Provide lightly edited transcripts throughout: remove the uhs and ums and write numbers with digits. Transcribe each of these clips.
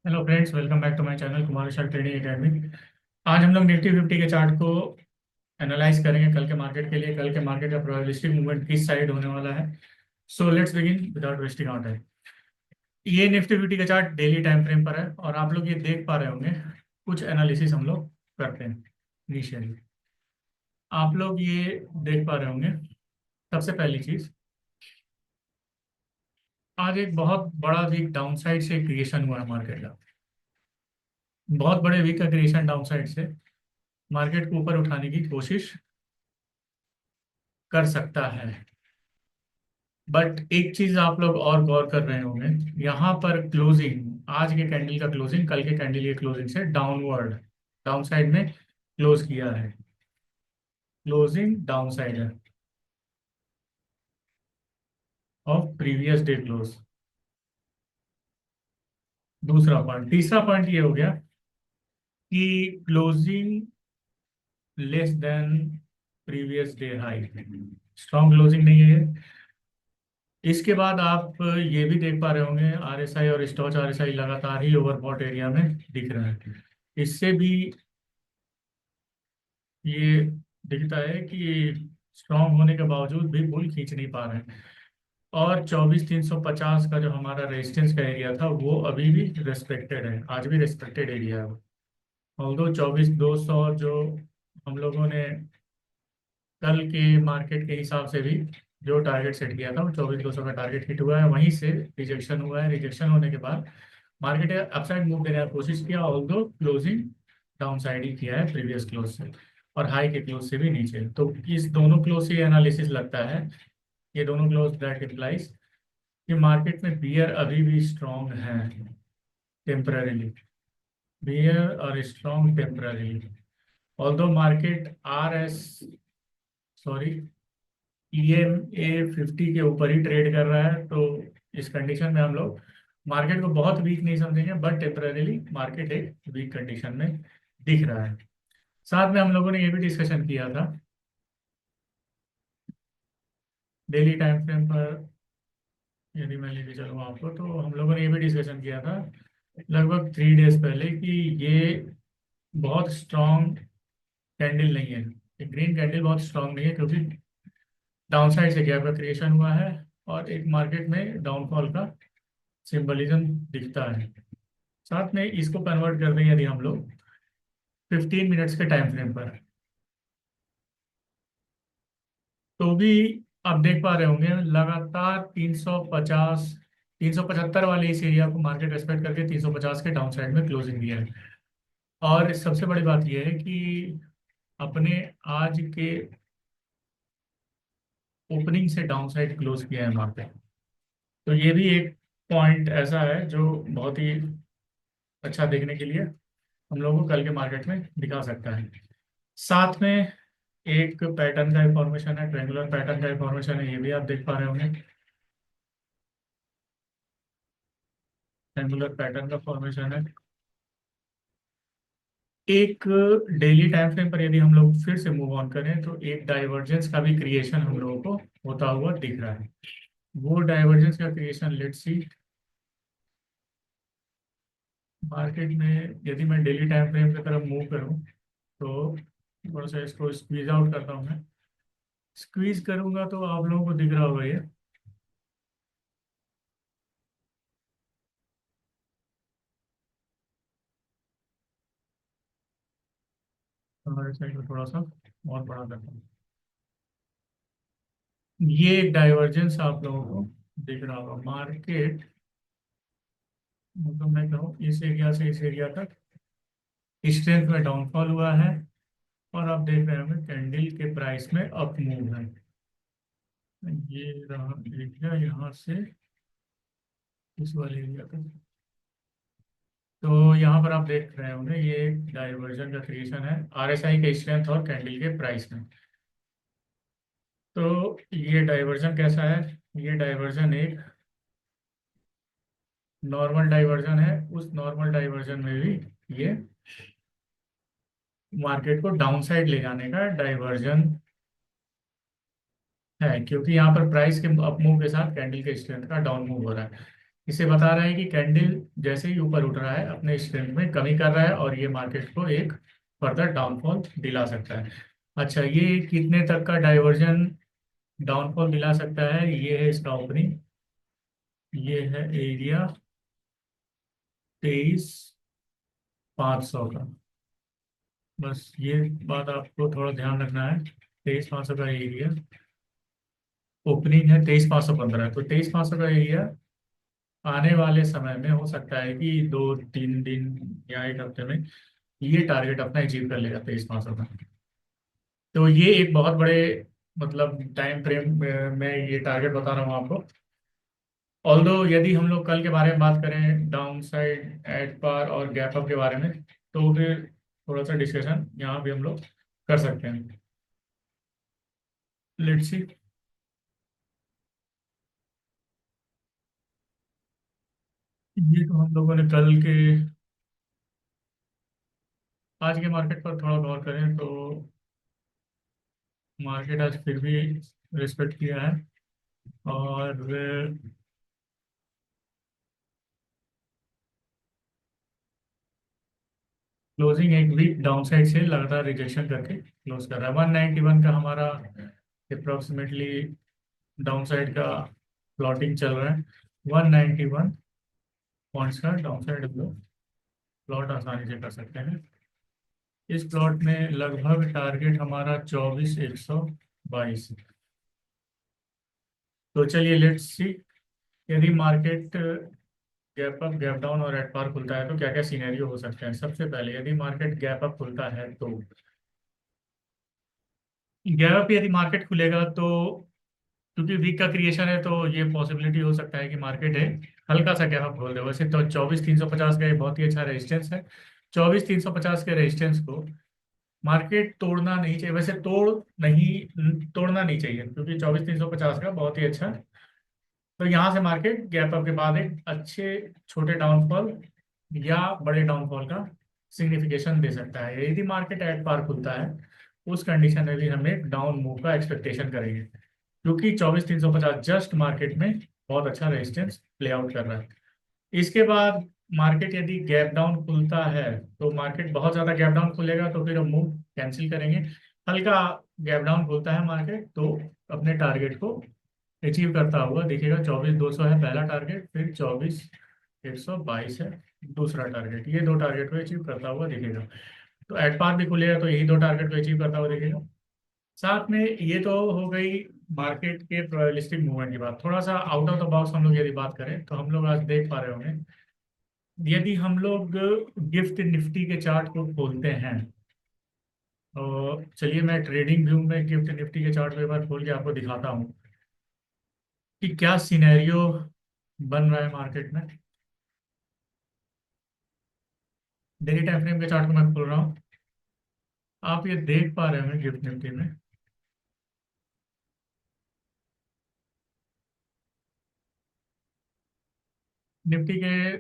Hello friends, welcome back to my channel Kumar Vishal trading academy. आज हम लोग निफ्टी फिफ्टी के चार्ट को एनालाइज करेंगे कल के मार्केट के लिए। कल के मार्केट का प्रोबेबिलिस्टिक मूवमेंट किस साइड होने वाला है। So let's begin without wasting our time. ये निफ्टी फिफ्टी का चार्ट डेली टाइम फ्रेम पर है और आप लोग ये देख पा रहे होंगे। कुछ एनालिसिस हम लोग करते हैं इनिशियली। आप लोग ये देख पा रहे होंगे। सबसे पहली चीज, आज एक बहुत बड़ा वीक डाउन साइड से क्रिएशन हुआ है मार्केट का। बहुत बड़े वीक का क्रिएशन डाउन साइड से मार्केट को ऊपर उठाने की कोशिश कर सकता है। बट एक चीज आप लोग और गौर कर रहे होंगे, यहाँ पर क्लोजिंग, आज के कैंडल का क्लोजिंग कल के कैंडल के क्लोजिंग से डाउनवर्ड, डाउन साइड में क्लोज किया है। क्लोजिंग डाउन साइड है ऑफ प्रीवियस डे क्लोज। दूसरा पॉइंट, तीसरा पॉइंट ये हो गया कि closing less than previous day high, strong closing नहीं है ये। इसके बाद आप ये भी देख पा रहे होंगे, आरएसआई और स्टॉच आरएसआई लगातार ही ओवरबॉट एरिया में दिख रहा है। इससे भी ये दिखता है कि स्ट्रांग होने के बावजूद भी बुल खींच नहीं पा रहे हैं। और 24,350 का जो हमारा रेजिस्टेंस का एरिया था वो अभी भी रेस्पेक्टेड है, आज भी रेस्पेक्टेड एरिया है। ऑल्दो 24,200 जो हम लोगों ने कल के मार्केट के हिसाब से भी जो टारगेट सेट किया था वो 24,200 का टारगेट हिट हुआ है, वहीं से रिजेक्शन हुआ है। रिजेक्शन होने के बाद मार्केट अपसाइड मूव देने का कोशिश किया, ऑल्दो क्लोजिंग डाउन साइड ही किया है प्रीवियस क्लोज से और हाई के क्लोज से भी नीचे। तो इस दोनों क्लोज से एनालिसिस लगता है, ये दोनों क्लोज दैट इम्प्लाइज कि मार्केट में बियर अभी भी स्ट्रॉन्ग है टेम्पररीली। बियर और strong temporarily, although market R S sorry EMA 50 के ऊपर ही ट्रेड कर रहा है। तो इस कंडीशन में हम लोग मार्केट को बहुत वीक नहीं समझेंगे, बट टेम्पररीली मार्केट एक वीक कंडीशन में दिख रहा है। साथ में हम लोगों ने ये भी डिस्कशन किया था डेली टाइम फ्रेम पर। यदि मैं लेके चलूँ आपको तो हम लोगों ने ये भी डिस्कशन किया था लगभग 3 डेज पहले कि ये बहुत स्ट्रॉन्ग कैंडल नहीं है। ग्रीन कैंडल बहुत स्ट्रॉन्ग नहीं है क्योंकि डाउन साइड से गैप का क्रिएशन हुआ है और एक मार्केट में डाउनफॉल का सिंबलिज्म दिखता है। साथ में इसको कन्वर्ट कर दें यदि हम लोग 15 मिनट्स के टाइम फ्रेम पर, तो भी आप देख पा रहे होंगे लगातार 350 375 वाले इस एरिया को मार्केट रेस्पेक्ट करके 350 के डाउन साइड में क्लोजिंग दिया है। और सबसे बड़ी बात यह है कि अपने आज के ओपनिंग से डाउन साइड क्लोज किया है मार्केट। तो ये भी एक पॉइंट ऐसा है जो बहुत ही अच्छा देखने के लिए हम लोगों को कल के मार्केट में दिखा सकता है। साथ में एक पैटर्न का फॉर्मेशन है, ट्रेंगुलर पैटर्न का फॉर्मेशन है, ये भी आप देख पा रहे होंगे। ट्रेंगुलर पैटर्न का फॉर्मेशन है। एक डेली टाइम फ्रेम पर यदि हम लोग फिर से मूव ऑन करें तो एक डाइवर्जेंस का भी क्रिएशन हम लोगों को होता हुआ दिख रहा है। वो डाइवर्जेंस का क्रिएशन लेट्स सी। मार्केट में यदि मैं डेली टाइम फ्रेम की तरफ मूव करूं तो थोड़ा सा इसको स्क्वीज आउट करता हूं मैं। स्क्वीज करूंगा तो आप लोगों को दिख रहा होगा ये हमारे साइड में थोड़ा सा और बड़ा करता हूँ। ये एक डाइवर्जेंस आप लोगों को दिख रहा होगा। मार्केट मतलब मैं कहूँ इस एरिया से इस एरिया तक स्ट्रेंथ में डाउनफॉल हुआ है और आप देख रहे होंगे कैंडल के प्राइस में अप मूव है। ये रहा एरिया यहाँ से इस वाले एरिया तक। तो यहाँ पर आप देख रहे होंगे ये एक डाइवर्जन का क्रिएशन है RSI के स्ट्रेंथ और कैंडल के प्राइस में। तो ये डाइवर्जन कैसा है, ये डाइवर्जन एक नॉर्मल डाइवर्जन है। उस नॉर्मल डाइवर्जन में भी ये मार्केट को डाउन साइड ले जाने का डाइवर्जन है, क्योंकि यहाँ पर प्राइस के अप मूव के साथ कैंडल के स्ट्रेंथ का डाउन मूव हो रहा है। इसे बता रहा है कि कैंडल जैसे ही ऊपर उठ रहा है अपने स्ट्रेंथ में कमी कर रहा है और ये मार्केट को एक फर्दर डाउनफॉल दिला सकता है। अच्छा, ये कितने तक का डाइवर्जन डाउनफॉल दिला सकता है, ये है इसका ओपनिंग, ये है एरिया 23,500 का। बस ये बात आपको थोड़ा ध्यान रखना है। 23,500 का एरिया, ओपनिंग है 23,515, तो 23,500 का एरिया आने वाले समय में हो सकता है कि 2-3 दिन या एक हफ्ते में ये टारगेट अपना अचीव कर लेगा 23,500 का। तो ये एक बहुत बड़े मतलब टाइम फ्रेम में ये टारगेट बता रहा हूँ आपको। ऑल्दो यदि हम लोग कल के बारे में बात करें डाउन साइड एट पार और गैप अप के बारे में, तो फिर थोड़ा सा डिस्कशन यहाँ भी हम लोग कर सकते हैं। Let's see. ये तो हम लोगों ने कल के, आज के मार्केट पर थोड़ा गौर करें तो मार्केट आज फिर भी रिस्पेक्ट किया है और क्लोजिंग एक वीक डाउन साइड से लगातार रिजेक्शन करके क्लोज कर रहा है। 191 का हमारा अप्रोक्सीमेटली डाउन साइड का प्लॉटिंग चल रहा है। 191 पॉइंट्स का डाउन साइड हम लोग प्लॉट आसानी से कर सकते हैं। इस प्लॉट में लगभग टारगेट हमारा 24,122। तो चलिए लेट्स सी, यदि market gap up gap down और एट पार खुलता है तो क्या क्या सिनेरियो हो सकते हैं। सबसे पहले यदि मार्केट गैप अप खुलता है तो गैप अप यदि मार्केट खुलेगा तो, क्योंकि वीक का क्रिएशन है तो ये पॉसिबिलिटी हो सकता है कि मार्केट है हल्का सा गैप अप खोल दे। वैसे तो 24,350 का ये बहुत ही अच्छा रेजिस्टेंस है। 24,350 के रेजिस्टेंस को मार्केट तोड़ना नहीं चाहिए, वैसे तोड़ना नहीं चाहिए क्योंकि 24,350 का बहुत ही अच्छा। तो यहाँ से मार्केट गैप अप के बाद एक अच्छे छोटे डाउनफॉल या बड़े डाउनफॉल का सिग्निफिकेशन दे सकता है। यदि मार्केट एट पार खुलता है उस कंडीशन में भी हम एक डाउन मूव का एक्सपेक्टेशन करेंगे, क्योंकि 24,350 जस्ट मार्केट में बहुत अच्छा रेजिस्टेंस प्ले आउट कर रहा है। इसके बाद मार्केट यदि गैप डाउन खुलता है तो मार्केट बहुत ज़्यादा गैप डाउन खुलेगा तो फिर हम मूव कैंसिल करेंगे। हल्का गैप डाउन खुलता है मार्केट तो अपने टारगेट को अचीव करता हुआ दिखेगा। 24,200 है पहला टारगेट, फिर 24,122 है दूसरा टारगेट। ये दो टारगेट को अचीव करता हुआ दिखेगा। तो एट पार भी खुलेगा तो यही दो टारगेट को अचीव करता हुआ दिखेगा। साथ में ये तो हो गई मार्केट के प्रोबेबिलिस्टिक मूवमेंट की बात। थोड़ा सा आउट ऑफ द बॉक्स हम लोग यदि बात करें तो हम लोग आज देख पा रहे होंगे, यदि हम लोग गिफ्ट निफ्टी के चार्ट को खोलते हैं तो चलिए मैं ट्रेडिंग व्यू में गिफ्ट निफ्टी के चार्ट को एक बार खोल के आपको दिखाता हूँ कि क्या सिनेरियो बन रहा है मार्केट में। डेली टाइम फ्रेम के चार्ट को मैं खोल रहा हूँ। आप ये देख पा रहे हैं गिफ्ट निफ्टी में निफ्टी के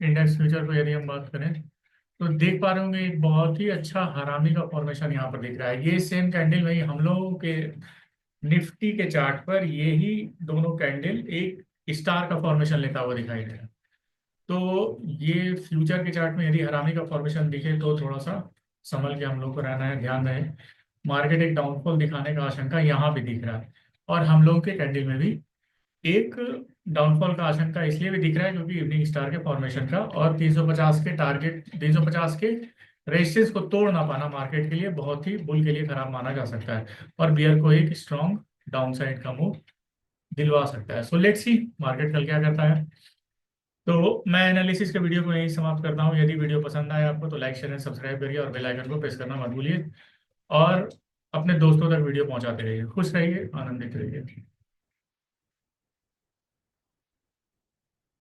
इंडेक्स फ्यूचर को यदि हम बात करें तो देख पा रहे होंगे एक बहुत ही अच्छा हरामी का फॉर्मेशन यहाँ पर दिख रहा है। ये सेम कैंडल वही हम लोगों के निफ्टी के चार्ट पर यही दोनों कैंडल एक स्टार का फॉर्मेशन लेता हुआ दिखाई दे रहा है। तो ये फ्यूचर के चार्ट में यदि हरामी का फॉर्मेशन दिखे तो थोड़ा सा संभल के हम लोग को रहना है, ध्यान रहे। मार्केट एक डाउनफॉल दिखाने का आशंका यहाँ भी दिख रहा है और हम लोग के कैंडल में भी एक डाउनफॉल का आशंका इसलिए भी दिख रहा है क्योंकि इवनिंग स्टार के फॉर्मेशन का और 350 के टारगेट, 350 के रेजिस्टेंस को तोड़ ना पाना मार्केट के लिए बहुत ही बुल के लिए खराब माना जा सकता है और बियर को एक स्ट्रॉन्ग डाउन साइड का मूव दिलवा सकता है। सो लेट्स सी मार्केट कल क्या करता है। तो मैं एनालिसिस के वीडियो को यहीं समाप्त करता हूँ। यदि वीडियो पसंद आए आपको तो लाइक शेयर एंड सब्सक्राइब करिए और बेल आइकन को प्रेस करना मत भूलिए और अपने दोस्तों तक वीडियो पहुंचाते रहिए। खुश रहिए, आनंदित रहिए।